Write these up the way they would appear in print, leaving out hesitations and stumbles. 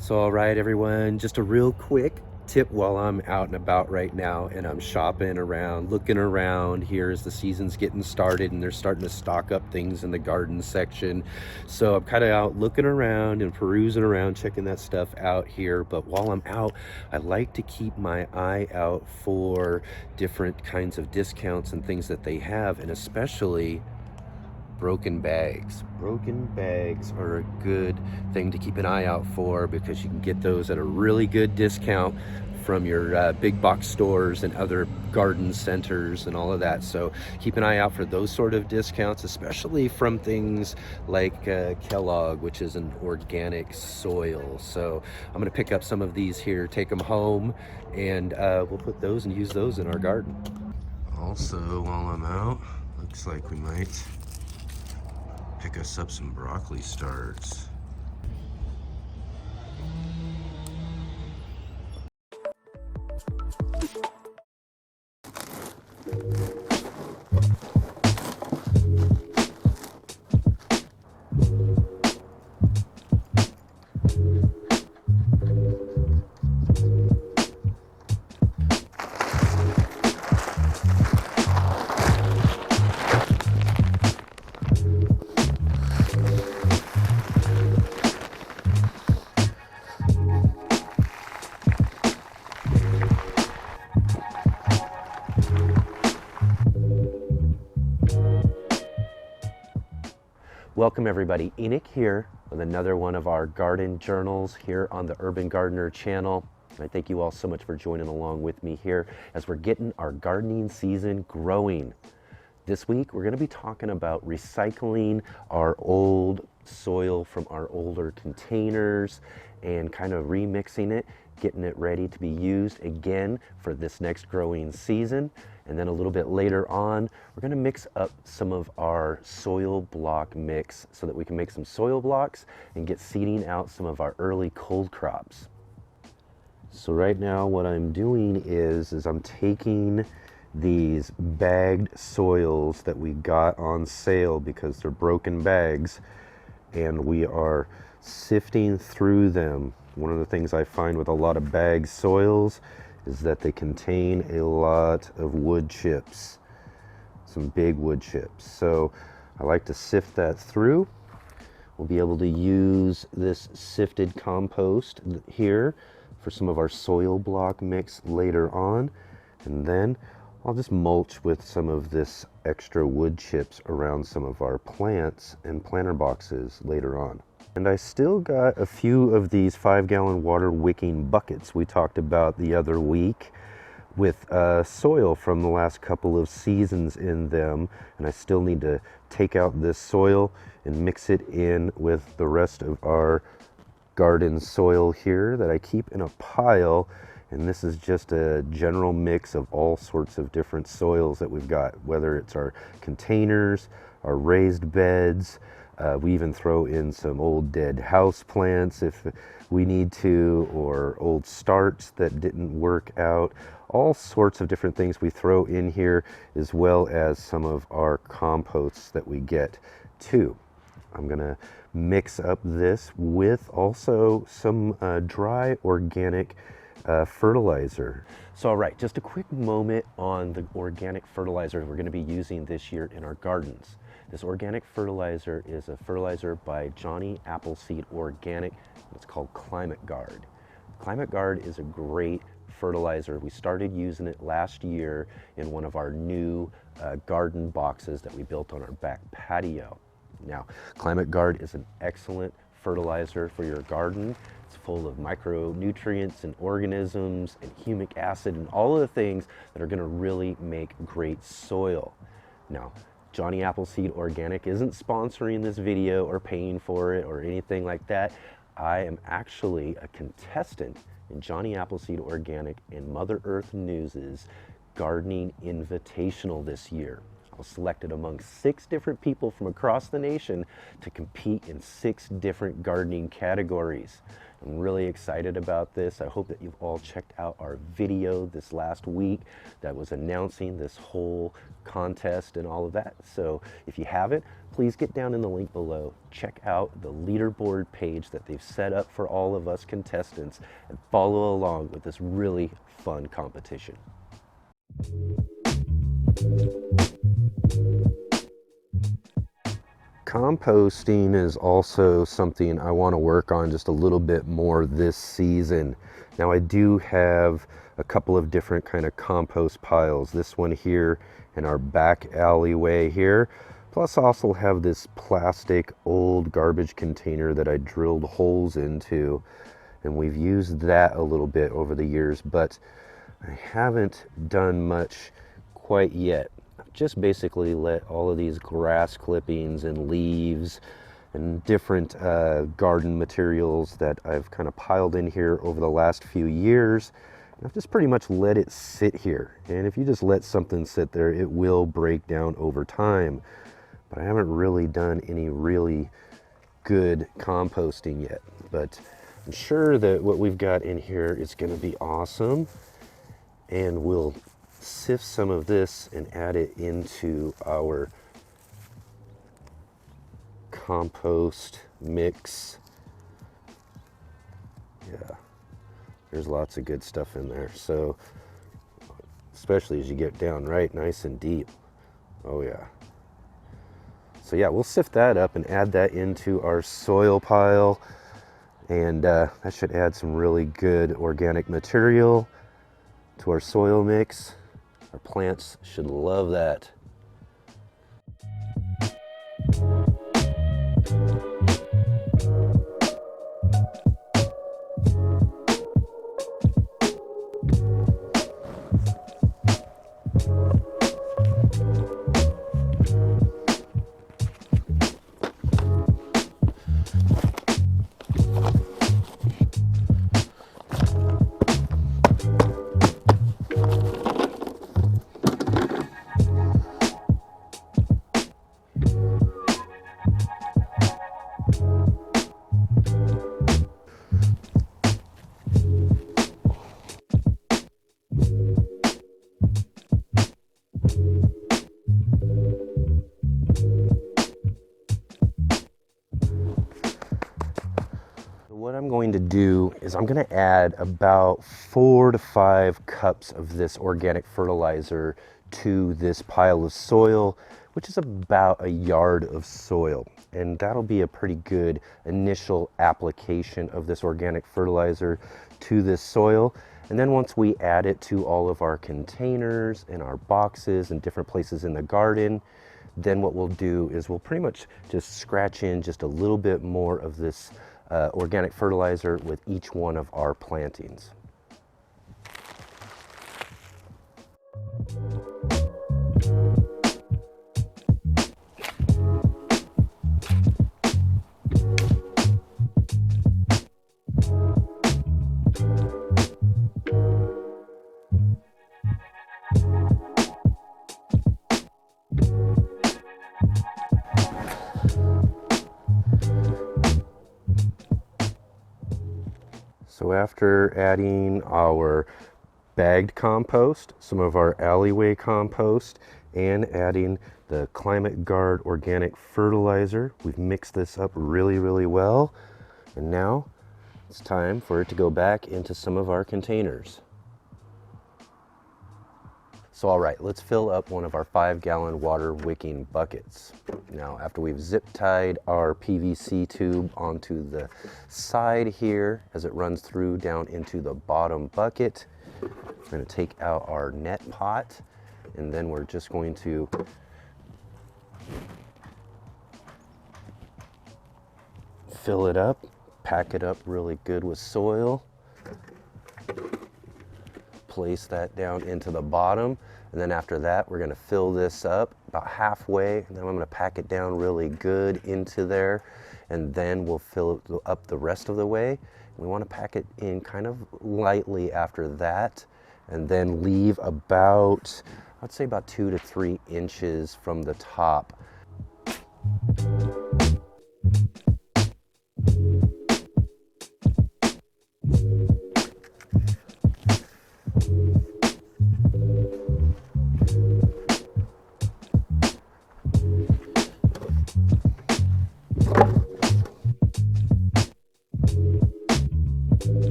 So, all right, everyone, just a real quick tip while I'm out and about right now and I'm shopping around, looking around here as the season's getting started and they're starting to stock up things in the garden section. So I'm kind of out looking around and perusing around, checking that stuff out here. But while I'm out, I like to keep my eye out for different kinds of discounts and things that they have, and especially broken bags. Broken bags are a good thing to keep an eye out for because you can get those at a really good discount from your big box stores and other garden centers and all of that. So keep an eye out for those sort of discounts, especially from things like Kellogg, which is an organic soil. So I'm gonna pick up some of these here, take them home, and we'll put those and use those in our garden. Also, while I'm out, looks like we might pick us up some broccoli starts. Welcome everybody, Enoch here with another one of our garden journals here on the Urban Gardener channel. I thank you all so much for joining along with me here as we're getting our gardening season growing. This week we're going to be talking about recycling our old soil from our older containers and kind of remixing it, getting it ready to be used again for this next growing season. And then a little bit later on, we're going to mix up some of our soil block mix so that we can make some soil blocks and get seeding out some of our early cold crops. So right now what I'm doing is I'm taking these bagged soils that we got on sale because they're broken bags, and we are sifting through them. One of the things I find with a lot of bagged soils is that they contain a lot of wood chips, some big wood chips. So I like to sift that through. We'll be able to use this sifted compost here for some of our soil block mix later on. And then I'll just mulch with some of this extra wood chips around some of our plants and planter boxes later on. And I still got a few of these 5-gallon water wicking buckets we talked about the other week with soil from the last couple of seasons in them. And I still need to take out this soil and mix it in with the rest of our garden soil here that I keep in a pile. And this is just a general mix of all sorts of different soils that we've got, whether it's our containers, our raised beds. We even throw in some old dead house plants if we need to, or old starts that didn't work out. All sorts of different things we throw in here, as well as some of our composts that we get too. I'm gonna mix up this with also some dry organic fertilizer. So all right, just a quick moment on the organic fertilizer we're going to be using this year in our gardens. This organic fertilizer is a fertilizer by Johnny Appleseed Organic. It's called Climate Gard. Climate Gard is a great fertilizer. We started using it last year in one of our new garden boxes that we built on our back patio. Now, Climate Gard is an excellent fertilizer for your garden. It's full of micronutrients and organisms and humic acid and all of the things that are going to really make great soil. Now, Johnny Appleseed Organic isn't sponsoring this video or paying for it or anything like that. I am actually a contestant in Johnny Appleseed Organic and Mother Earth News's Gardening Invitational this year. was selected among 6 different people from across the nation to compete in 6 different gardening categories. I'm really excited about this. I hope that you've all checked out our video this last week that was announcing this whole contest and all of that. So if you haven't, please get down in the link below. Check out the leaderboard page that they've set up for all of us contestants and follow along with this really fun competition. Composting is also something I want to work on just a little bit more this season. Now I do have a couple of different kind of compost piles. This one here in our back alleyway here. Plus I also have this plastic old garbage container that I drilled holes into, and we've used that a little bit over the years, but I haven't done much quite yet. I've just basically let all of these grass clippings and leaves and different garden materials that I've kind of piled in here over the last few years. And I've just pretty much let it sit here. And if you just let something sit there, it will break down over time. But I haven't really done any really good composting yet. But I'm sure that what we've got in here is going to be awesome. And we'll sift some of this and add it into our compost mix. Yeah, there's lots of good stuff in there. So, especially as you get down right nice and deep. Oh yeah. So yeah, we'll sift that up and add that into our soil pile. And that should add some really good organic material to our soil mix. Our plants should love that. What I'm going to do is I'm going to add about 4 to 5 cups of this organic fertilizer to this pile of soil, which is about a yard of soil. And that'll be a pretty good initial application of this organic fertilizer to this soil. And then once we add it to all of our containers and our boxes and different places in the garden, then what we'll do is we'll pretty much just scratch in just a little bit more of this organic fertilizer with each one of our plantings. So after adding our bagged compost, some of our alleyway compost, and adding the Climate Gard organic fertilizer, we've mixed this up really, really well. And now it's time for it to go back into some of our containers. So all right, let's fill up one of our 5-gallon water wicking buckets. Now, after we've zip tied our PVC tube onto the side here as it runs through down into the bottom bucket, we're going to take out our net pot, and then we're just going to fill it up, pack it up really good with soil. Place that down into the bottom, and then after that we're going to fill this up about halfway, and then I'm going to pack it down really good into there, and then we'll fill it up the rest of the way. We want to pack it in kind of lightly after that, and then leave about I'd say about 2 to 3 inches from the top.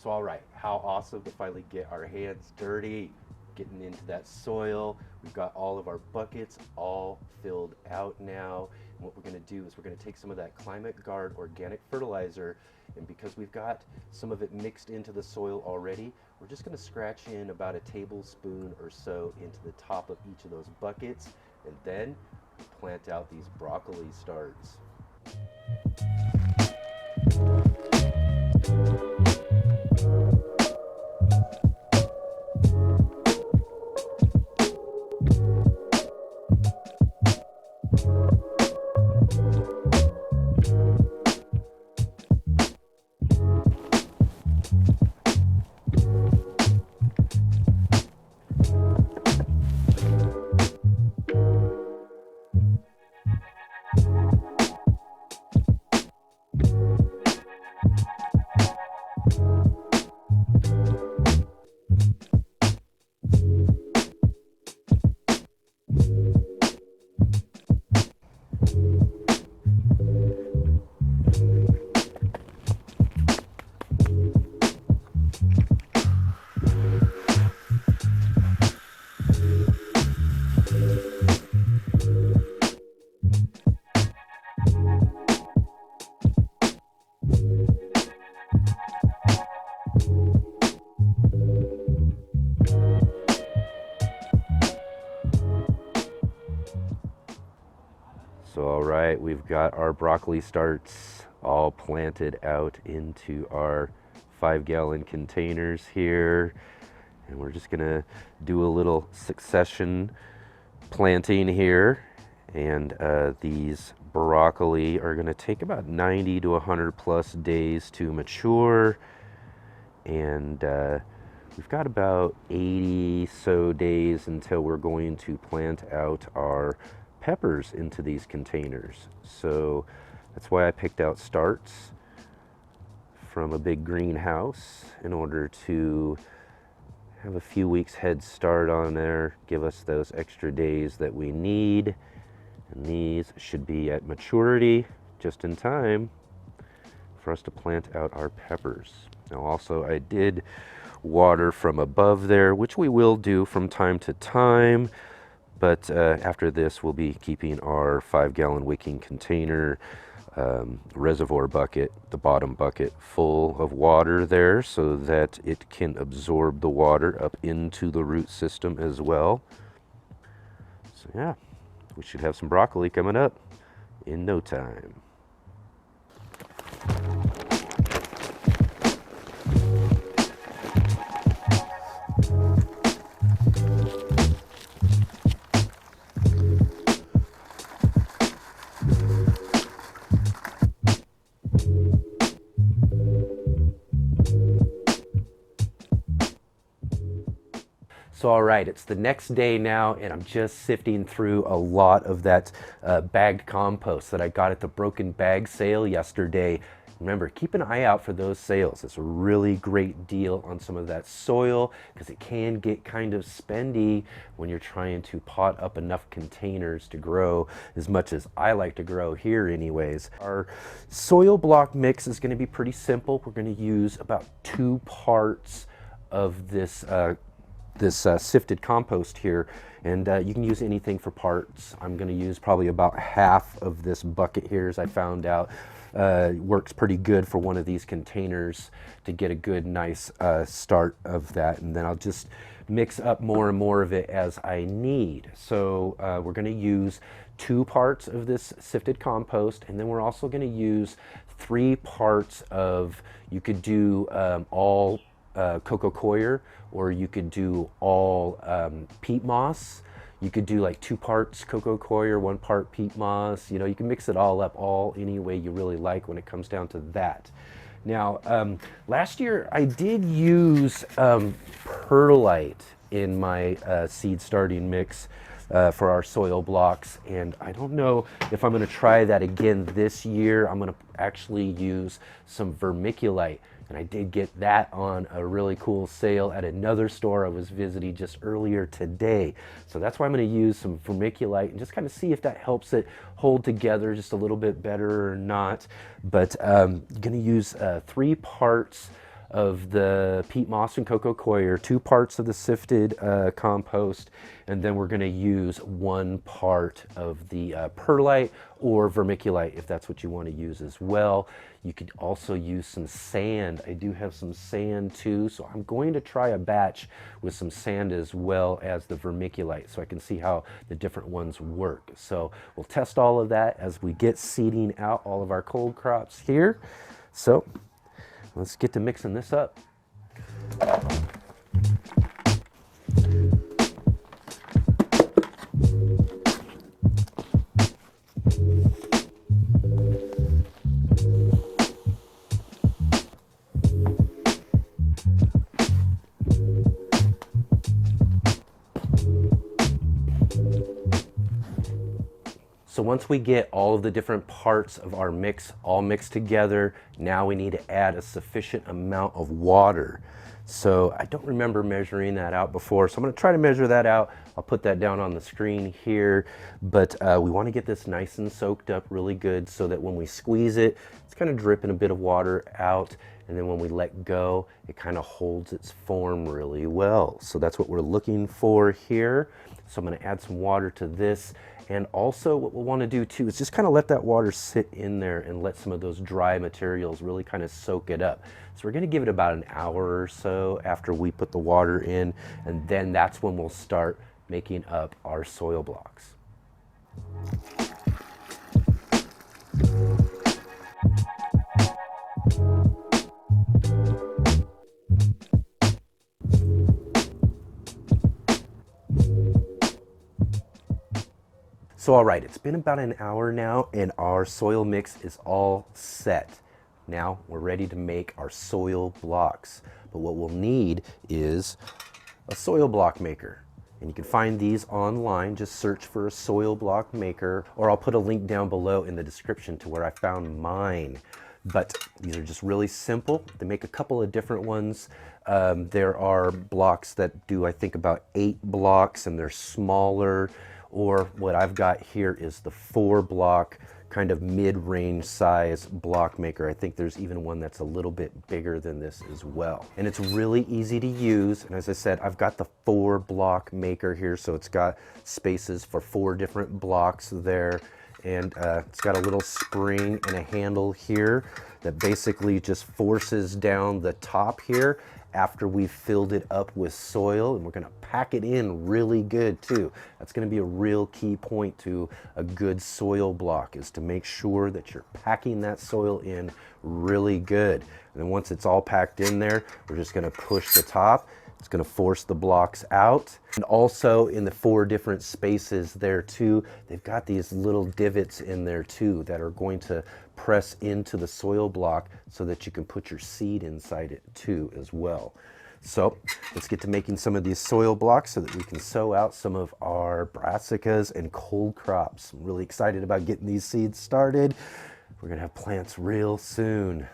So all right, how awesome to finally get our hands dirty, getting into that soil. We've got all of our buckets all filled out now. And what we're gonna do is we're gonna take some of that Climate Gard organic fertilizer, and because we've got some of it mixed into the soil already, we're just gonna scratch in about a tablespoon or so into the top of each of those buckets, and then plant out these broccoli starts. So all right, we've got our broccoli starts all planted out into our 5-gallon containers here. And we're just gonna do a little succession planting here. And these broccoli are gonna take about 90 to 100 plus days to mature. And we've got about 80 so days until we're going to plant out our peppers into these containers. So that's why I picked out starts from a big greenhouse in order to have a few weeks head start on there, give us those extra days that we need. And these should be at maturity just in time for us to plant out our peppers. Now also I did water from above there, which we will do from time to time. But after this, we'll be keeping our 5-gallon wicking container reservoir bucket, the bottom bucket, full of water there so that it can absorb the water up into the root system as well. So yeah, we should have some broccoli coming up in no time. So all right, it's the next day now, and I'm just sifting through a lot of that bagged compost that I got at the broken bag sale yesterday. Remember, keep an eye out for those sales. It's a really great deal on some of that soil because it can get kind of spendy when you're trying to pot up enough containers to grow as much as I like to grow here anyways. Our soil block mix is going to be pretty simple. We're going to use about 2 parts of this sifted compost here, and you can use anything for parts. I'm going to use probably about half of this bucket here, as I found out. Works pretty good for one of these containers to get a good nice start of that, and then I'll just mix up more and more of it as I need. So we're going to use 2 parts of this sifted compost, and then we're also going to use 3 parts of, you could do all coco coir, or you could do all peat moss. You could do like 2 parts coco coir, 1 part peat moss. You know, you can mix it all up all any way you really like when it comes down to that. Now, last year I did use perlite in my seed starting mix for our soil blocks, and I don't know if I'm going to try that again this year. I'm going to actually use some vermiculite, and I did get that on a really cool sale at another store I was visiting just earlier today. So that's why I'm going to use some vermiculite and just kind of see if that helps it hold together just a little bit better or not. But I'm going to use 3 parts of the peat moss and coco coir, 2 parts of the sifted compost, and then we're going to use 1 part of the perlite or vermiculite if that's what you want to use as well. You could also use some sand. I do have some sand too, so I'm going to try a batch with some sand as well as the vermiculite so I can see how the different ones work. So we'll test all of that as we get seeding out all of our cold crops here. So let's get to mixing this up. So once we get all of the different parts of our mix all mixed together, now we need to add a sufficient amount of water. So I don't remember measuring that out before, so I'm going to try to measure that out. I'll put that down on the screen here, but we want to get this nice and soaked up really good so that when we squeeze it, it's kind of dripping a bit of water out, and then when we let go, it kind of holds its form really well. So that's what we're looking for here. So I'm going to add some water to this. And also what we'll want to do too is just kind of let that water sit in there and let some of those dry materials really kind of soak it up. So we're going to give it about an hour or so after we put the water in, and then that's when we'll start making up our soil blocks. So all right, it's been about an hour now and our soil mix is all set. Now we're ready to make our soil blocks. But what we'll need is a soil block maker. And you can find these online, just search for a soil block maker, or I'll put a link down below in the description to where I found mine. But these are just really simple. They make a couple of different ones. There are blocks that do, I think, about 8 blocks, and they're smaller. Or what I've got here is the 4 block kind of mid-range size block maker. I think there's even one that's a little bit bigger than this as well. And it's really easy to use. And as I said, I've got the 4 block maker here. So it's got spaces for 4 different blocks there. And it's got a little spring and a handle here that basically just forces down the top here after we've filled it up with soil, and we're going to pack it in really good too. That's going to be a real key point to a good soil block, is to make sure that you're packing that soil in really good. And then once it's all packed in there, we're just going to push the top. It's going to force the blocks out. And also in the 4 different spaces there too, they've got these little divots in there too that are going to press into the soil block so that you can put your seed inside it too as well. So let's get to making some of these soil blocks so that we can sow out some of our brassicas and cold crops. I'm really excited about getting these seeds started. We're gonna have plants real soon.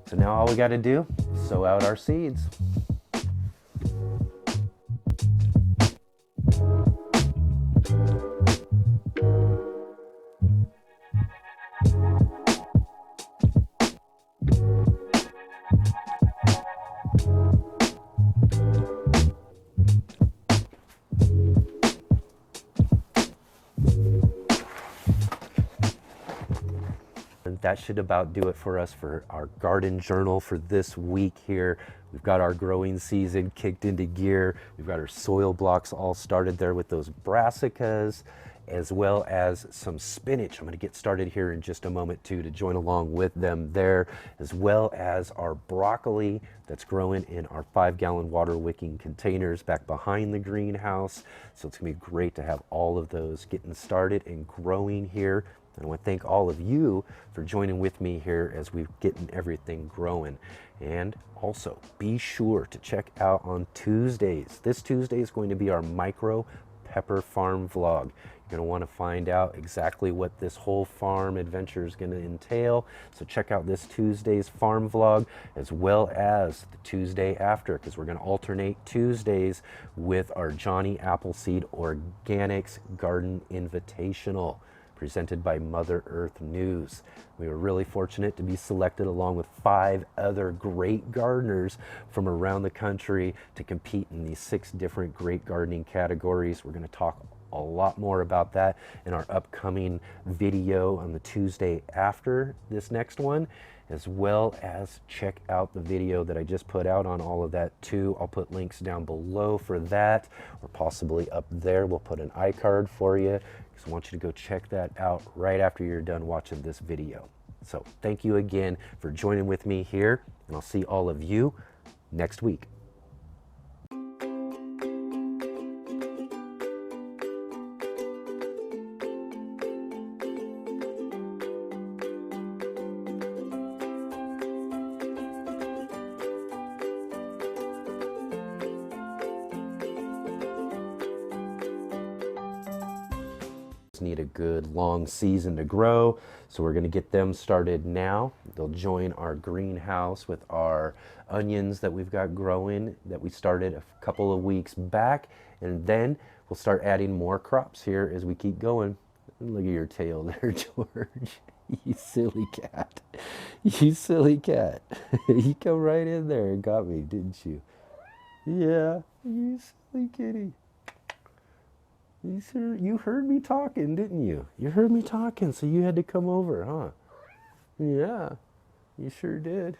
So now all we got to do is sow out our seeds. That should about do it for us for our garden journal for this week here. We've got our growing season kicked into gear. We've got our soil blocks all started there with those brassicas, as well as some spinach. I'm going to get started here in just a moment too to join along with them there, as well as our broccoli that's growing in our 5-gallon water wicking containers back behind the greenhouse. So it's going to be great to have all of those getting started and growing here. And I want to thank all of you for joining with me here as we're getting everything growing. And also be sure to check out on Tuesdays. This Tuesday is going to be our micro pepper farm vlog. You're going to want to find out exactly what this whole farm adventure is going to entail. So check out this Tuesday's farm vlog as well as the Tuesday after, because we're going to alternate Tuesdays with our Johnny Appleseed Organics Garden Invitational, presented by Mother Earth News. We were really fortunate to be selected along with 5 other great gardeners from around the country to compete in these 6 different great gardening categories. We're going to talk a lot more about that in our upcoming video on the Tuesday after this next one, as well as check out the video that I just put out on all of that too. I'll put links down below for that, or possibly up there. We'll put an iCard for you. I want you to go check that out right after you're done watching this video. So thank you again for joining with me here, and I'll see all of you next week. Need a good long season to grow, so we're going to get them started now. They'll join our greenhouse with our onions that we've got growing that we started a couple of weeks back, and then we'll start adding more crops here as we keep going. Look at your tail there, George. You silly cat. You silly cat. You come right in there and got me, didn't you? Yeah, you silly kitty. You heard me talking, didn't you? You heard me talking, so you had to come over, huh? Yeah, you sure did.